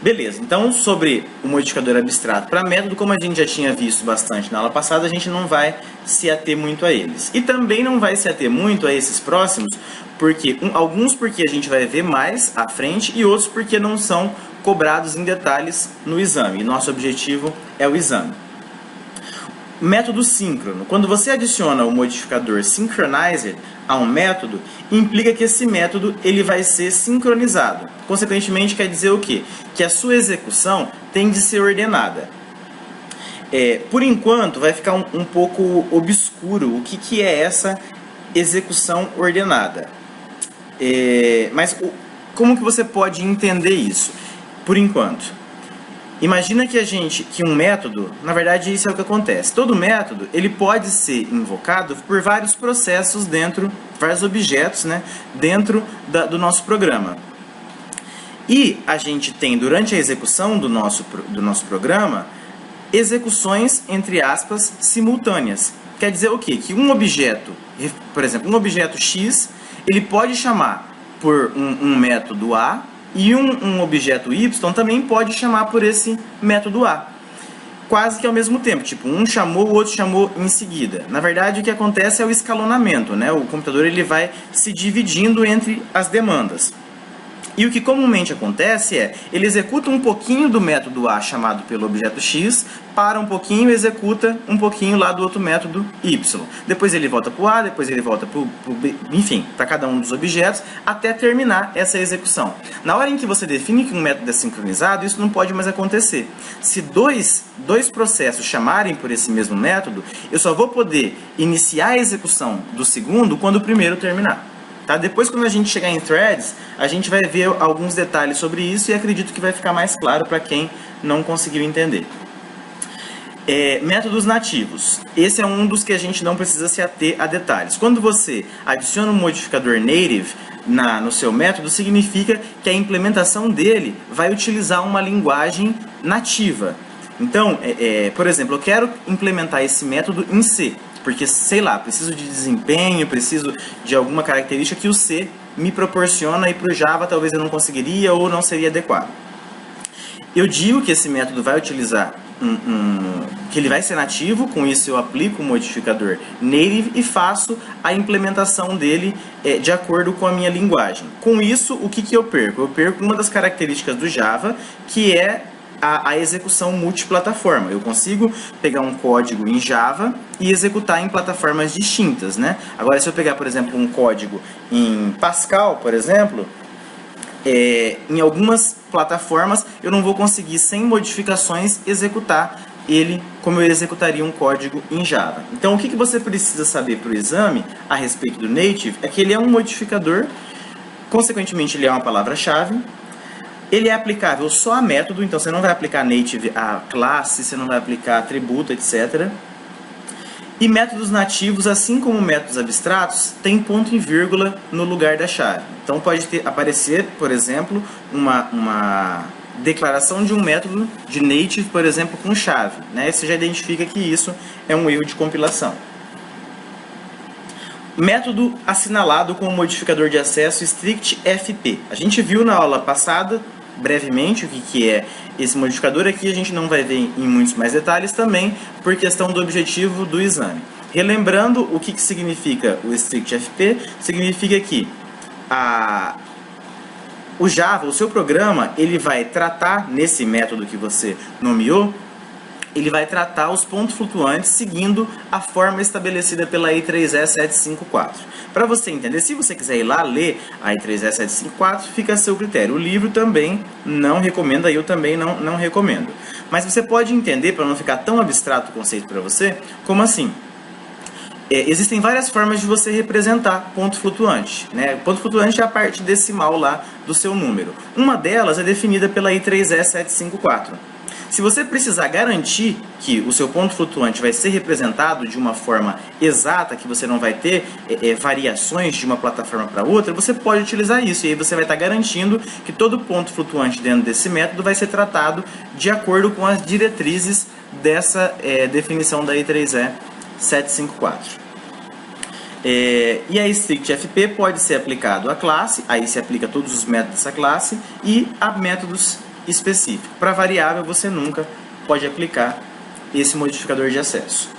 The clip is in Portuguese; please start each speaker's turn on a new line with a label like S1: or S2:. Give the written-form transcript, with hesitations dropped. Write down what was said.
S1: Beleza, então sobre o modificador abstrato para método, como a gente já tinha visto bastante na aula passada, a gente não vai se ater muito a eles. E também não vai se ater muito a esses próximos, porque alguns porque a gente vai ver mais à frente e outros porque não são cobrados em detalhes no exame. E nosso objetivo é o exame. Método síncrono. Quando você adiciona o modificador synchronizer a um método, implica que esse método ele vai ser sincronizado. Consequentemente, quer dizer o quê? Que a sua execução tem de ser ordenada. Por enquanto, vai ficar um pouco obscuro o que é essa execução ordenada. Mas como que você pode entender isso? Por enquanto, imagina que um método, na verdade isso é o que acontece. Todo método ele pode ser invocado por vários processos vários objetos, né, dentro do nosso programa. E a gente tem, durante a execução do nosso programa, execuções, entre aspas, simultâneas. Quer dizer o quê? Que um objeto, por exemplo, um objeto X, ele pode chamar por um método A, e um objeto Y também pode chamar por esse método A. Quase que ao mesmo tempo, tipo, um chamou, o outro chamou em seguida. Na verdade, o que acontece é o escalonamento, né? O computador ele vai se dividindo entre as demandas. E o que comumente acontece ele executa um pouquinho do método A chamado pelo objeto X, para um pouquinho e executa um pouquinho lá do outro método Y. Depois ele volta para o A, depois ele volta para o B, enfim, para cada um dos objetos, até terminar essa execução. Na hora em que você define que um método é sincronizado, isso não pode mais acontecer. Se dois processos chamarem por esse mesmo método, eu só vou poder iniciar a execução do segundo quando o primeiro terminar. Tá? Depois, quando a gente chegar em threads, a gente vai ver alguns detalhes sobre isso e acredito que vai ficar mais claro para quem não conseguiu entender. Métodos nativos. Esse é um dos que a gente não precisa se ater a detalhes. Quando você adiciona um modificador native no seu método, significa que a implementação dele vai utilizar uma linguagem nativa. Então, por exemplo, eu quero implementar esse método em C. Porque, sei lá, preciso de desempenho, preciso de alguma característica que o C me proporciona e para o Java talvez eu não conseguiria ou não seria adequado. Eu digo que esse método vai utilizar que ele vai ser nativo, com isso eu aplico o modificador native e faço a implementação dele de acordo com a minha linguagem. Com isso, o que eu perco? Eu perco uma das características do Java, que é a execução multiplataforma. Eu consigo pegar um código em Java e executar em plataformas distintas, né? Agora, se eu pegar, por exemplo, um código em Pascal, por exemplo, em algumas plataformas eu não vou conseguir, sem modificações, executar ele como eu executaria um código em Java. Então, o que você precisa saber para o exame a respeito do native é que ele é um modificador, consequentemente ele é uma palavra-chave. Ele é aplicável só a método, então você não vai aplicar native a classe, você não vai aplicar atributo, etc. E métodos nativos, assim como métodos abstratos, tem ponto e vírgula no lugar da chave. Então pode aparecer, por exemplo, uma declaração de um método de native, por exemplo, com chave, né? Você já identifica que isso é um erro de compilação. Método assinalado com o modificador de acesso strict-fp. A gente viu na aula passada, brevemente, o que é esse modificador. Aqui a gente não vai ver em muitos mais detalhes também, por questão do objetivo do exame. Relembrando o que significa o strict-fp, significa que o Java, o seu programa, ele vai tratar, nesse método que você nomeou, ele vai tratar os pontos flutuantes seguindo a forma estabelecida pela I3E754. Para você entender, se você quiser ir lá ler a I3E754, fica a seu critério. O livro também não recomendo, eu também não recomendo. Mas você pode entender, para não ficar tão abstrato o conceito para você, como assim? Existem várias formas de você representar ponto flutuante, né? Ponto flutuante é a parte decimal lá do seu número. Uma delas é definida pela I3E754. Se você precisar garantir que o seu ponto flutuante vai ser representado de uma forma exata, que você não vai ter variações de uma plataforma para outra, você pode utilizar isso. E aí você vai estar garantindo que todo ponto flutuante dentro desse método vai ser tratado de acordo com as diretrizes dessa definição da I3E754. E a strict-fp pode ser aplicado à classe, aí se aplica todos os métodos dessa classe, e a métodos específico. Para variável, você nunca pode aplicar esse modificador de acesso.